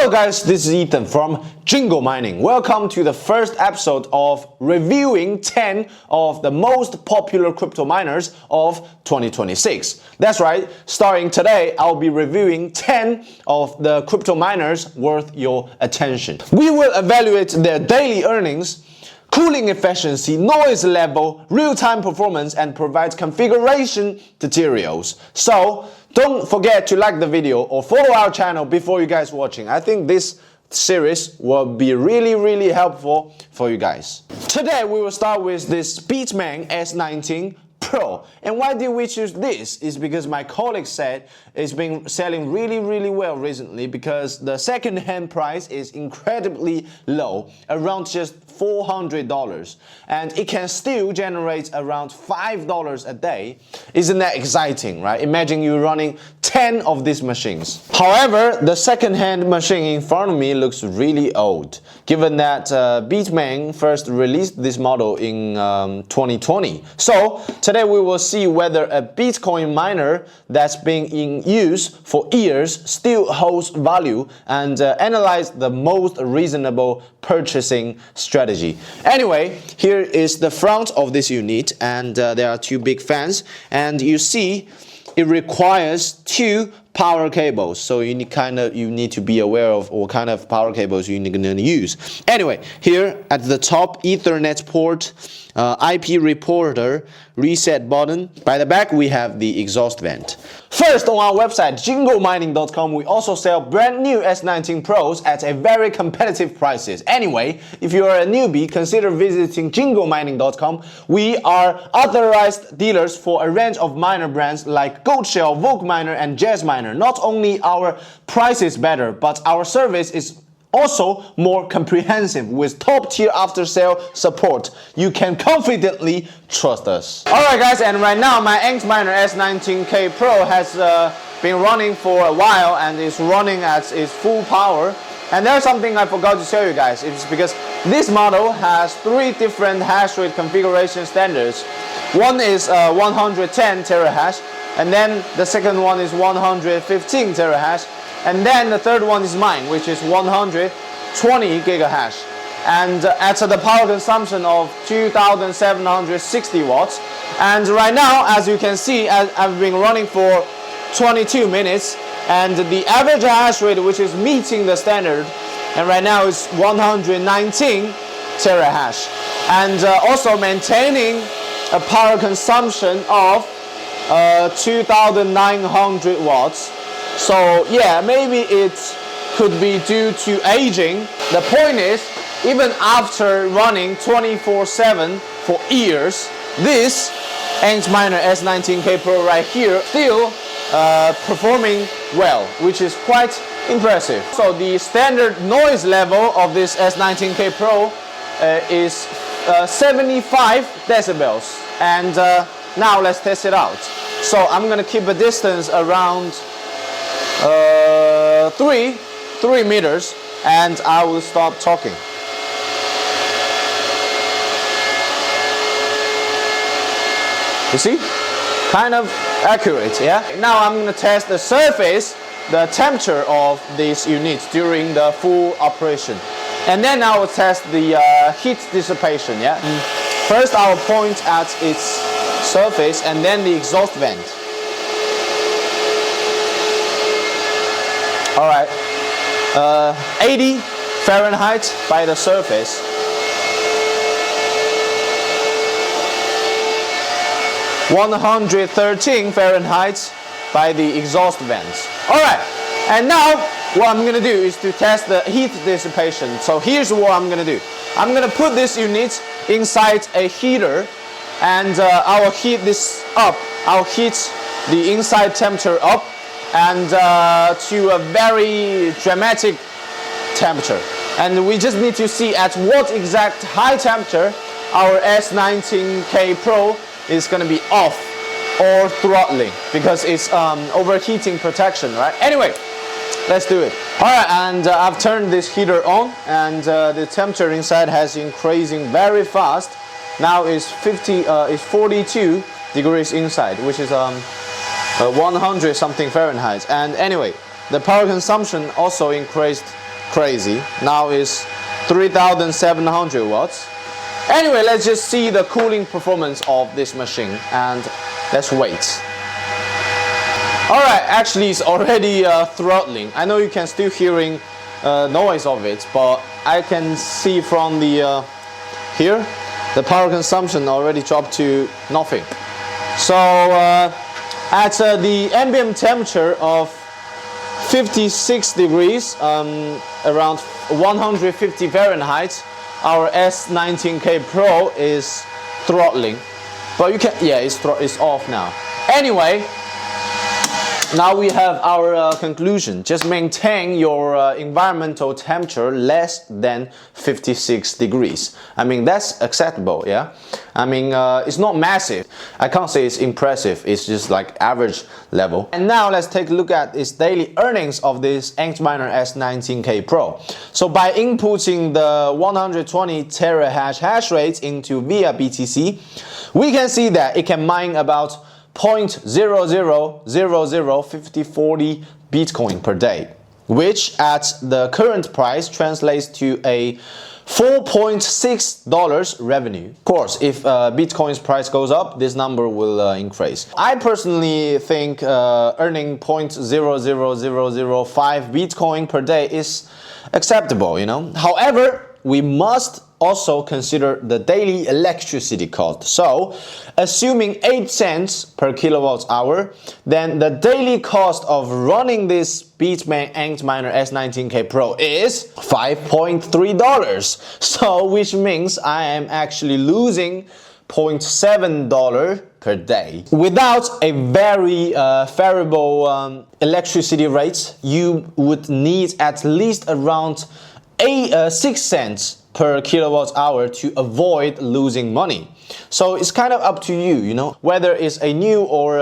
Hello guys, this is Ethan from Jingle Mining. Welcome to the first episode of reviewing 10 of the most popular crypto miners of 2026. That's right, starting today, I'll be reviewing 10 of the crypto miners worth your attention. We will evaluate their daily earnings, cooling efficiency, noise level, real-time performance, and provide configuration tutorials. So don't forget to like the video or follow our channel before you guys watching. I think this series will be really helpful for you guys. Today we will start with this Bitmain S19 Pro. And why did we choose this? Is because my colleague said it's been selling really well recently because the second-hand price is incredibly low, around just $400, and it can still generate around $5 a day. Isn't that exciting, right? Imagine you running 10 of these machines. However, the second-hand machine in front of me looks really old, given that Bitmain first released this model in 2020. So today we will see whether a Bitcoin miner that's been in use for years still holds value and analyze the most reasonable purchasing strategy. Anyway, here is the front of this unit, and there are two big fans, and you see it requires two power cables, so you need to be aware of what kind of power cables you're going to use. Anyway, here at the top, Ethernet port, IP reporter, reset button. By the back, we have the exhaust vent. First, on our website, jinglemining.com, we also sell brand new S19 Pros at a very competitive prices. Anyway, if you are a newbie, consider visiting jinglemining.com. We are authorized dealers for a range of miner brands like Goldshell, Vogue Miner, and Jazz Miner. Not only our price is better, but our service is also more comprehensive with top-tier after-sale support. You can confidently trust us. Alright guys, and right now my Antminer S19K Pro has been running for a while and is running at its full power. And there's something I forgot to show you guys. It's because this model has three different hash rate configuration standards. One is 110 terahash, and then the second one is 115 terahash, and then the third one is mine, which is 120 gigahash, and at the power consumption of 2,760 watts. And right now, as you can see, I've been running for 22 minutes, and the average hash rate, which is meeting the standard, and right now is 119 terahash, and also maintaining a power consumption of 2,900 watts. So yeah, maybe it could be due to aging. The point is, even after running 24/7 for years, this Antminer S19K Pro right here still performing well, which is quite impressive. So the standard noise level of this S19K Pro is 75 decibels, and now let's test it out. So I'm gonna keep a distance around 3 meters, and I will stop talking. You see? Kind of accurate, yeah? Now I'm going to test the surface, the temperature of this unit during the full operation. And then I will test the heat dissipation, yeah? First I will point at its surface and then the exhaust vent. Alright, 80 Fahrenheit by the surface. (113 Fahrenheit by the exhaust vents. Alright, and now what I'm going to do is to test the heat dissipation. So here's what I'm going to do. I'm going to put this unit inside a heater, and I'll heat this up. I'll heat the inside temperature up, and to a very dramatic temperature. And we just need to see at what exact high temperature our S19K Pro is going to be off or throttling, because it's overheating protection, right? Anyway, let's do it. Alright, and I've turned this heater on, and the temperature inside has increasing very fast. Now it's 42 degrees inside, which is 100 something Fahrenheit. And anyway, the power consumption also increased crazy. Now it's 3,700 watts. Anyway, let's just see the cooling performance of this machine and let's wait. Alright, actually it's already throttling. I know you can still hearing noise of it, but I can see from the here the power consumption already dropped to nothing. So at the ambient temperature of 56 degrees, around 150 Fahrenheit, our S19K Pro is throttling. But you can, yeah, it's off now. Anyway, now we have our conclusion. Just maintain your environmental temperature less than 56 degrees. I mean, that's acceptable, yeah? I mean, it's not massive. I can't say it's impressive. It's just like average level. And now let's take a look at its daily earnings of this Antminer S19K Pro. So by inputting the 120 terahash hash rate into via BTC, we can see that it can mine about 0.00005040 Bitcoin per day, which at the current price translates to a $4.6 revenue. Of course, if Bitcoin's price goes up, this number will increase. I personally think earning 0.00005 Bitcoin per day is acceptable, you know. However, we must also consider the daily electricity cost. So, assuming 8 cents per kilowatt hour, then the daily cost of running this Bitmain Antminer S19K Pro is $5.3. So, which means I am actually losing $0.7 per day. Without a very variable electricity rate, you would need at least around 6 cents per kilowatt hour to avoid losing money. So it's kind of up to you, you know, whether it's a new or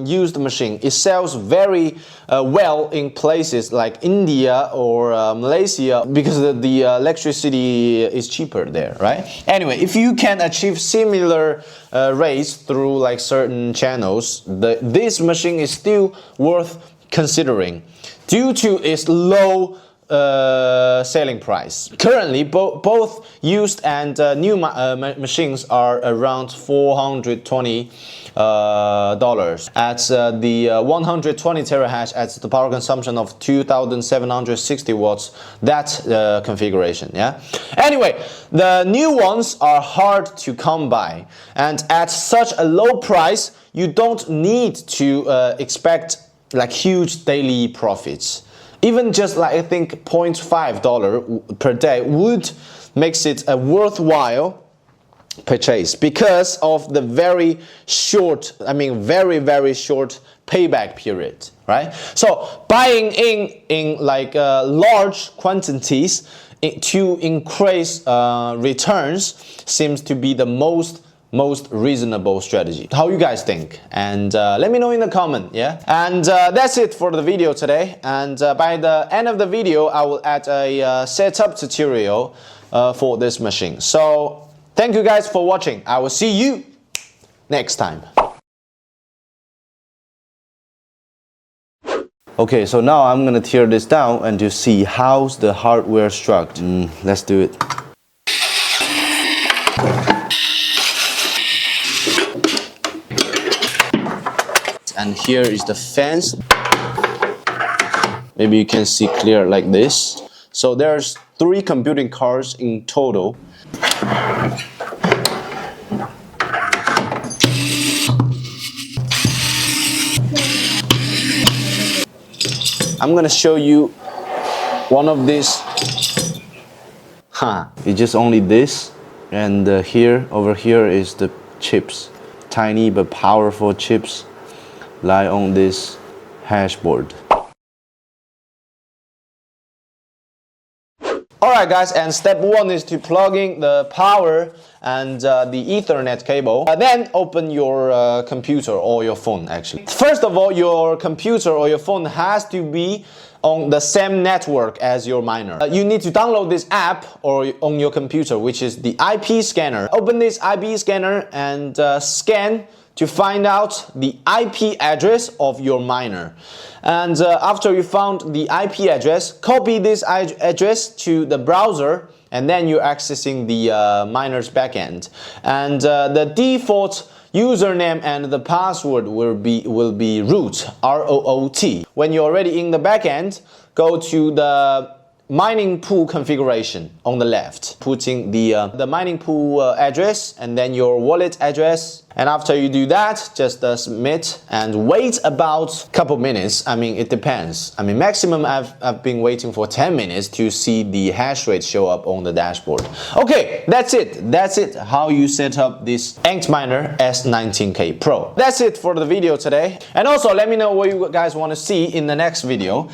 used machine. It sells very well in places like India or Malaysia because the electricity is cheaper there, right? Anyway, if you can achieve similar rates through like certain channels, this machine is still worth considering due to its low selling price. Currently, both used and new machines are around $420 at the 120 terahash at the power consumption of 2,760 watts. That configuration, yeah. Anyway, the new ones are hard to come by, and at such a low price, you don't need to expect like huge daily profits. Even just like I think $0.5 per day would makes it a worthwhile purchase because of the very short, I mean very short payback period, right? So buying in like large quantities to increase returns seems to be the most reasonable strategy. How you guys think? And let me know in the comment, yeah? And that's it for the video today. And by the end of the video, I will add a setup tutorial for this machine. So thank you guys for watching. I will see you next time. Okay, so now I'm gonna tear this down and to see how's the hardware structured. Let's do it. And here is the fence. Maybe you can see clear like this. So there's 3 computing cards in total. I'm gonna show you one of these. It's just only this, and over here is the chips. Tiny but powerful chips lie on this hashboard. Alright guys, and step 1 is to plug in the power and the Ethernet cable. Then open your computer or your phone actually. First of all, your computer or your phone has to be on the same network as your miner. You need to download this app or on your computer, which is the IP scanner. Open this IP scanner and scan to find out the IP address of your miner. And after you found the IP address, copy this address to the browser, and then you're accessing the miner's backend. And the default username and the password will be root, R-O-O-T. When you're already in the backend, go to the mining pool configuration on the left, putting the mining pool address and then your wallet address. And after you do that, just submit and wait about a couple minutes. I mean, it depends. I mean, maximum I've been waiting for 10 minutes to see the hash rate show up on the dashboard. Okay, that's it. That's it. How you set up this Antminer S19K Pro. That's it for the video today. And also, let me know what you guys want to see in the next video.